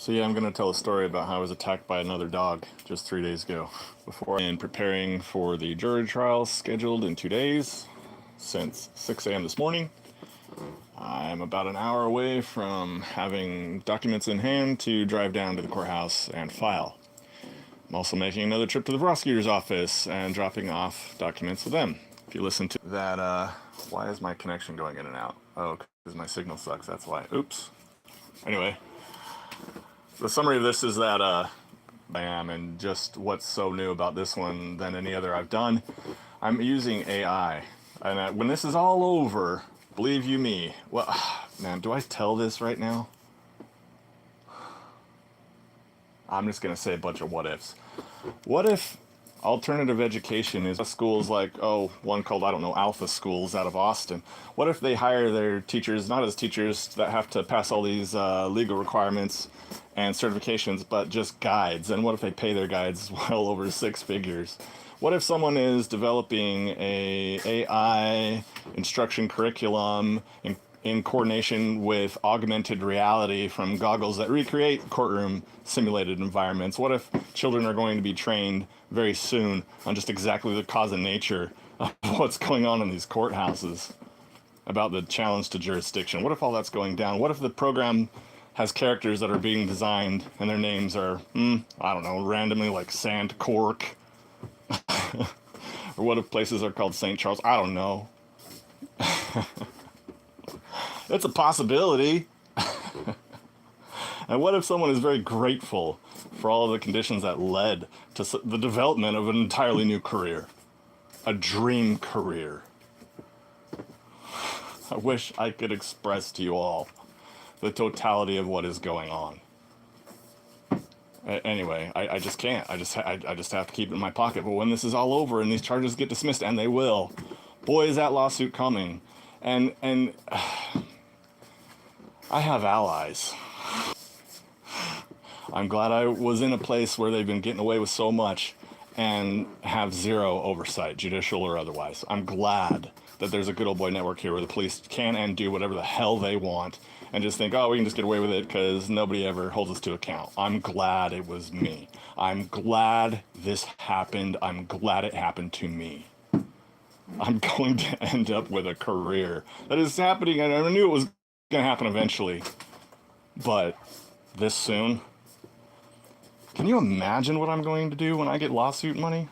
So yeah, I'm going to tell a story about how I was attacked by another dog just 3 days ago. Before and preparing for the jury trial scheduled in 2 days, since 6 a.m. this morning. I'm about an hour away from having documents in hand to drive down to the courthouse and file. I'm also making another trip to the prosecutor's office and dropping off documents with them. If you listen to that, why is my connection going in and out? Oh, because my signal sucks, that's why. Oops. Anyway, the summary of this is that I am, and just what's so new about this one than any other I've done, I'm using AI. And when this is all over, believe you me, well, man, do I tell this right now? I'm just going to say a bunch of what ifs. What if alternative education is schools like, one called, I don't know, Alpha Schools out of Austin? What if they hire their teachers, not as teachers that have to pass all these legal requirements and certifications, but just guides? And what if they pay their guides well over 6 figures? What if someone is developing a AI instruction curriculum in coordination with augmented reality from goggles that recreate courtroom simulated environments? What if children are going to be trained very soon on just exactly the cause and nature of what's going on in these courthouses, about the challenge to jurisdiction? What if all that's going down? What if the program has characters that are being designed and their names are, I don't know, randomly like Sand Cork? Or what if places are called St. Charles? I don't know. It's a possibility. And what if someone is very grateful for all of the conditions that led to the development of an entirely new career? A dream career. I wish I could express to you all the totality of what is going on. Anyway, I just can't. I just have to keep it in my pocket. But when this is all over and these charges get dismissed, and they will, boy, is that lawsuit coming. And I have allies. I'm glad I was in a place where they've been getting away with so much and have zero oversight, judicial or otherwise. I'm glad that there's a good old boy network here where the police can and do whatever the hell they want and just think, we can just get away with it because nobody ever holds us to account. I'm glad it was me. I'm glad this happened. I'm glad it happened to me. I'm going to end up with a career that is happening, and I knew it was going to happen eventually. But this soon? Can you imagine what I'm going to do when I get lawsuit money?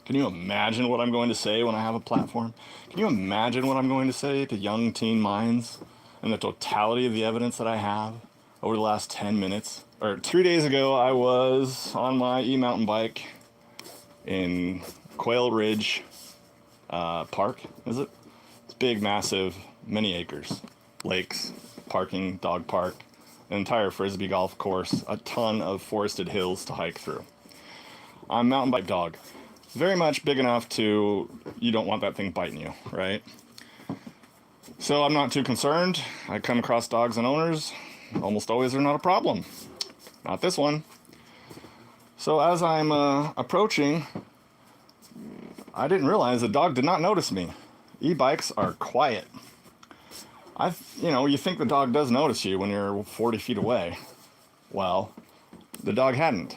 Can you imagine what I'm going to say when I have a platform? Can you imagine what I'm going to say to young teen minds and the totality of the evidence that I have over the last 10 minutes? 3 days ago, I was on my e-mountain bike in Quail Ridge Park, is it? It's big, massive, many acres, lakes, parking, dog park, an entire frisbee golf course, a ton of forested hills to hike through. I'm a mountain bike dog. Very much big enough to, you don't want that thing biting you, right? So I'm not too concerned. I come across dogs and owners. Almost always they're not a problem. Not this one. So as I'm approaching, I didn't realize the dog did not notice me. E-bikes are quiet. You think the dog does notice you when you're 40 feet away. Well, the dog hadn't.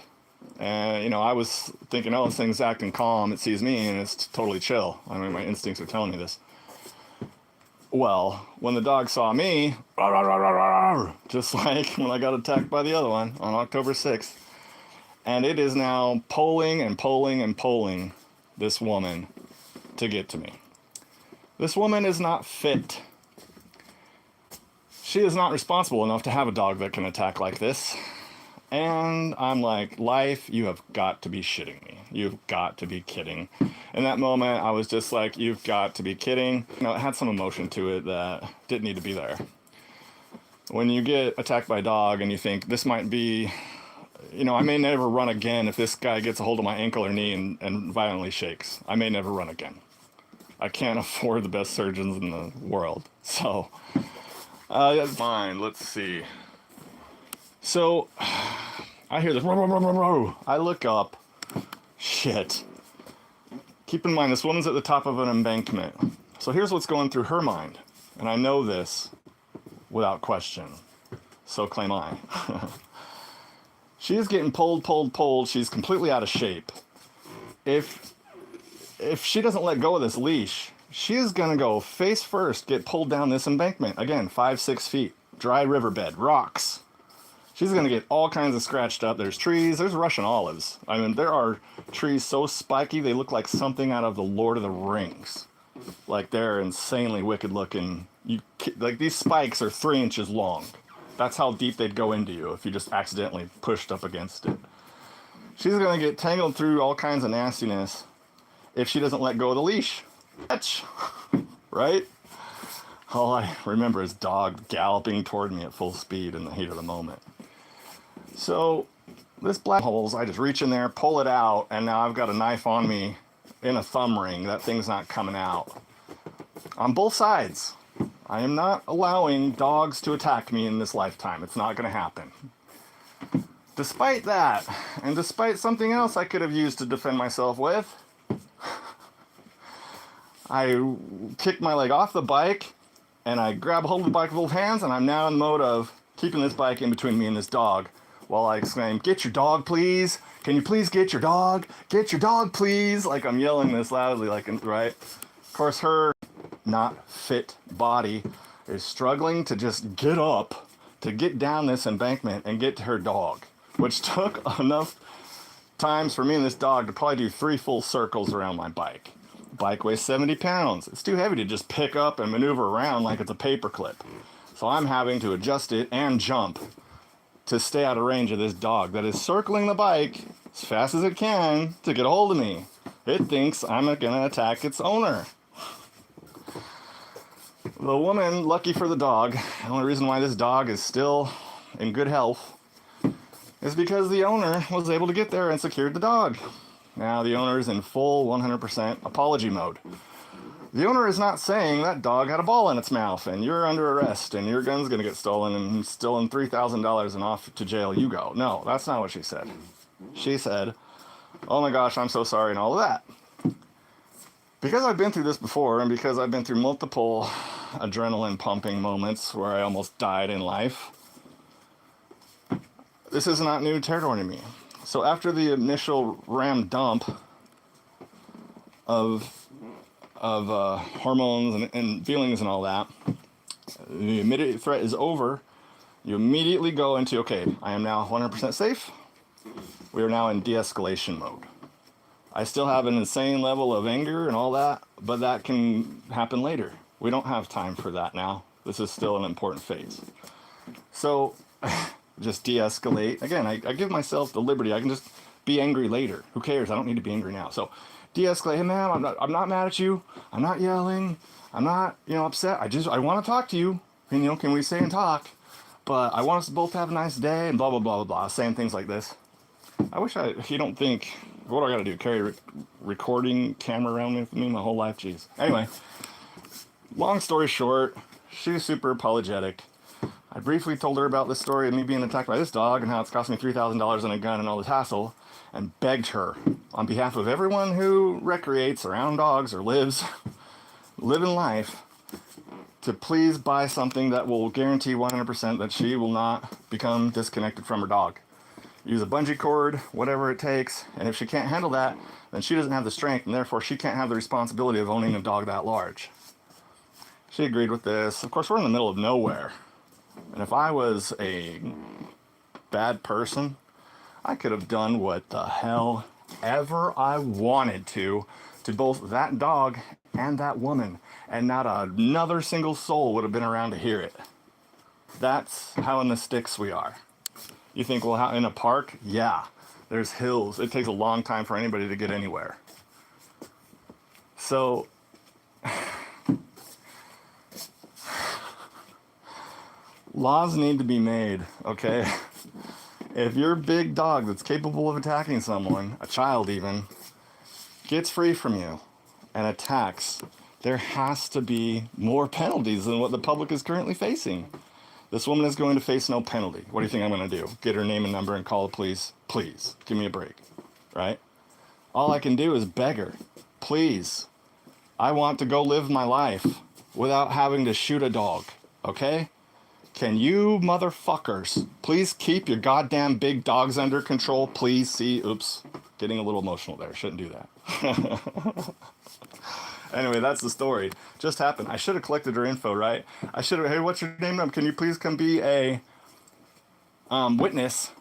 And, I was thinking, this thing's acting calm, it sees me, and it's totally chill. I mean, my instincts are telling me this. Well, when the dog saw me, just like when I got attacked by the other one on October 6th, and it is now polling and polling and polling this woman to get to me. This woman is not fit. She is not responsible enough to have a dog that can attack like this. And I'm like, life, you have got to be shitting me. You've got to be kidding. In that moment, I was just like, you've got to be kidding. It had some emotion to it that didn't need to be there. When you get attacked by a dog and you think, this might be, I may never run again if this guy gets a hold of my ankle or knee and violently shakes. I may never run again. I can't afford the best surgeons in the world. So, that's fine. Let's see. So, I hear this. I look up. Shit. Keep in mind, this woman's at the top of an embankment. So here's what's going through her mind. And I know this without question. So claim I. She's getting pulled. She's completely out of shape. If she doesn't let go of this leash, she is going to go face first, get pulled down this embankment. Again, 5, 6 feet, dry riverbed, rocks. She's going to get all kinds of scratched up. There's trees, there's Russian olives. I mean, there are trees so spiky, they look like something out of the Lord of the Rings. Like, they're insanely wicked looking. Like, these spikes are 3 inches long. That's how deep they'd go into you if you just accidentally pushed up against it. She's going to get tangled through all kinds of nastiness if she doesn't let go of the leash. Right? All I remember is dog galloping toward me at full speed in the heat of the moment. So this black holes, I just reach in there, pull it out, and now I've got a knife on me in a thumb ring. That thing's not coming out. On both sides. I am not allowing dogs to attack me in this lifetime. It's not going to happen. Despite that, and despite something else I could have used to defend myself with, I kick my leg off the bike, and I grab hold of the bike with both hands, and I'm now in the mode of keeping this bike in between me and this dog, while I exclaim, "Get your dog, please! Can you please get your dog? Get your dog, please!" Like I'm yelling this loudly, like, right? Of course, her not fit body is struggling to just get up, to get down this embankment and get to her dog, which took enough times for me and this dog to probably do 3 full circles around my bike. Bike weighs 70 pounds. It's too heavy to just pick up and maneuver around like it's a paperclip. So I'm having to adjust it and jump to stay out of range of this dog that is circling the bike as fast as it can to get a hold of me. It thinks I'm gonna attack its owner. The woman, lucky for the dog, the only reason why this dog is still in good health is because the owner was able to get there and secured the dog. Now the owner is in full 100% apology mode. The owner is not saying that dog had a ball in its mouth and you're under arrest and your gun's going to get stolen and stolen $3,000 and off to jail you go. No, that's not what she said. She said, "Oh my gosh, I'm so sorry," and all of that. Because I've been through this before and because I've been through multiple adrenaline pumping moments where I almost died in life, this is not new territory to me. So after the initial ram dump of hormones and feelings and all that, the immediate threat is over. You immediately go into, okay, I am now 100% safe. We are now in de-escalation mode. I still have an insane level of anger and all that, but that can happen later. We don't have time for that now. This is still an important phase. So just de-escalate. Again, I give myself the liberty. I can just be angry later. Who cares? I don't need to be angry now. So de-escalate. "Hey, ma'am, I'm not mad at you. I'm not yelling. I'm not, upset. I want to talk to you. And, can we stay and talk? But I want us to both have a nice day," and blah, blah, blah, blah, blah. Saying things like this. I wish you don't think, what do I got to do? Carry a recording camera around with me my whole life? Jeez. Anyway, long story short, she was super apologetic. I briefly told her about this story of me being attacked by this dog and how it's cost me $3,000 and a gun and all this hassle, and begged her, on behalf of everyone who recreates around dogs or living life, to please buy something that will guarantee 100% that she will not become disconnected from her dog. Use a bungee cord, whatever it takes, and if she can't handle that, then she doesn't have the strength, and therefore she can't have the responsibility of owning a dog that large. She agreed with this. Of course, we're in the middle of nowhere. And if I was a bad person, I could have done what the hell ever I wanted to both that dog and that woman, and not another single soul would have been around to hear it. That's how in the sticks we are. You think, well, how in a park? Yeah, there's hills. It takes a long time for anybody to get anywhere. So laws need to be made, okay? If your big dog that's capable of attacking someone, a child even, gets free from you and attacks, there has to be more penalties than what the public is currently facing. This woman is going to face no penalty. What do you think I'm going to do? Get her name and number and call the police? Please, give me a break, right? All I can do is beg her. Please, I want to go live my life without having to shoot a dog, okay? Can you motherfuckers please keep your goddamn big dogs under control? Please see, oops, getting a little emotional there. Shouldn't do that. Anyway, that's the story. Just happened. I should have collected her info, right? I should have, hey, what's your name? Can you please come be a witness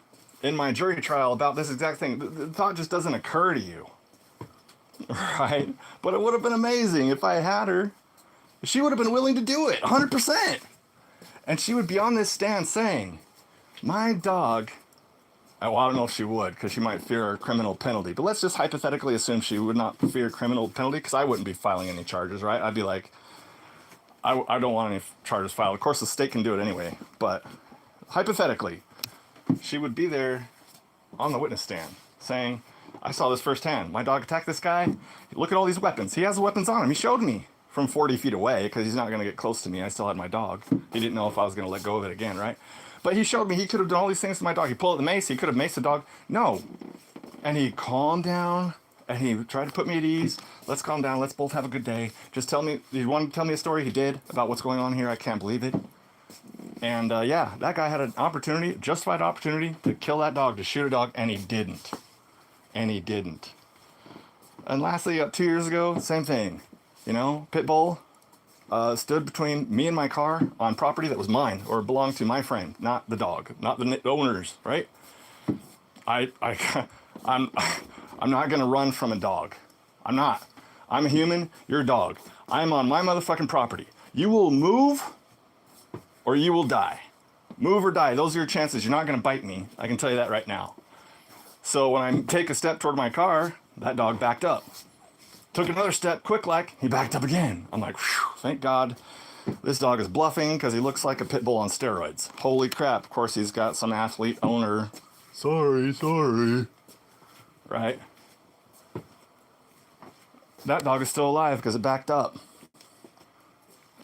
in my jury trial about this exact thing? The thought just doesn't occur to you, right? But it would have been amazing if I had her. She would have been willing to do it, 100%. And she would be on this stand saying, my dog, well, I don't know if she would, because she might fear a criminal penalty. But let's just hypothetically assume she would not fear criminal penalty, because I wouldn't be filing any charges, right? I'd be like, I don't want any charges filed. Of course, the state can do it anyway. But hypothetically, she would be there on the witness stand saying, I saw this firsthand. My dog attacked this guy. Look at all these weapons. He has the weapons on him. He showed me from 40 feet away, because he's not going to get close to me. I still had my dog. He didn't know if I was going to let go of it again, right? But he showed me he could have done all these things to my dog. He pulled out the mace. He could have maced the dog. No. And he calmed down, and he tried to put me at ease. Let's calm down. Let's both have a good day. Just tell me, you want to tell me a story? He did, about what's going on here. I can't believe it. And yeah, that guy had an opportunity, justified opportunity, to kill that dog, to shoot a dog, and he didn't. And he didn't. And lastly, 2 years ago, same thing. You know, pit bull stood between me and my car on property that was mine or belonged to my friend, not the dog, not the owners, right? I'm not gonna run from a dog. I'm not. I'm a human. You're a dog. I'm on my motherfucking property. You will move, or you will die. Move or die. Those are your chances. You're not gonna bite me. I can tell you that right now. So when I take a step toward my car, that dog backed up. Took another step, quick like, he backed up again. I'm like, whew, thank God this dog is bluffing, because he looks like a pit bull on steroids. Holy crap. Of course, he's got some athlete owner. Sorry. Right? That dog is still alive because it backed up.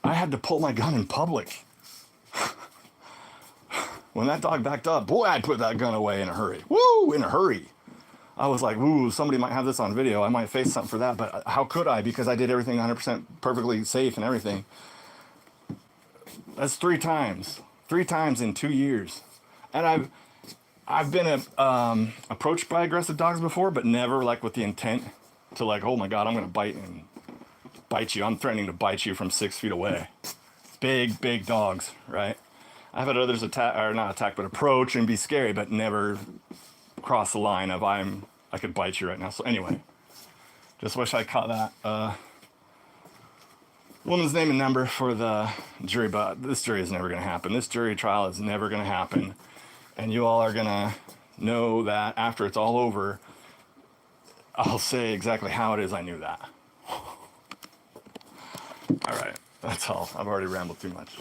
I had to pull my gun in public. When that dog backed up, boy, I put that gun away in a hurry. Woo, in a hurry. I was like, ooh, somebody might have this on video. I might face something for that, but how could I? Because I did everything 100% perfectly safe and everything. That's 3 times. 3 times in 2 years. And I've been approached by aggressive dogs before, but never like with the intent to like, oh my God, I'm going to bite you. I'm threatening to bite you from 6 feet away. Big dogs, right? I've had others not approach and be scary, but never cross the line of I could bite you right now. So anyway, just wish I caught that woman's name and number for the jury, but this jury is never going to happen. This jury trial is never going to happen. And you all are going to know that after it's all over. I'll say exactly how it is I knew that. All right, that's all. I've already rambled too much.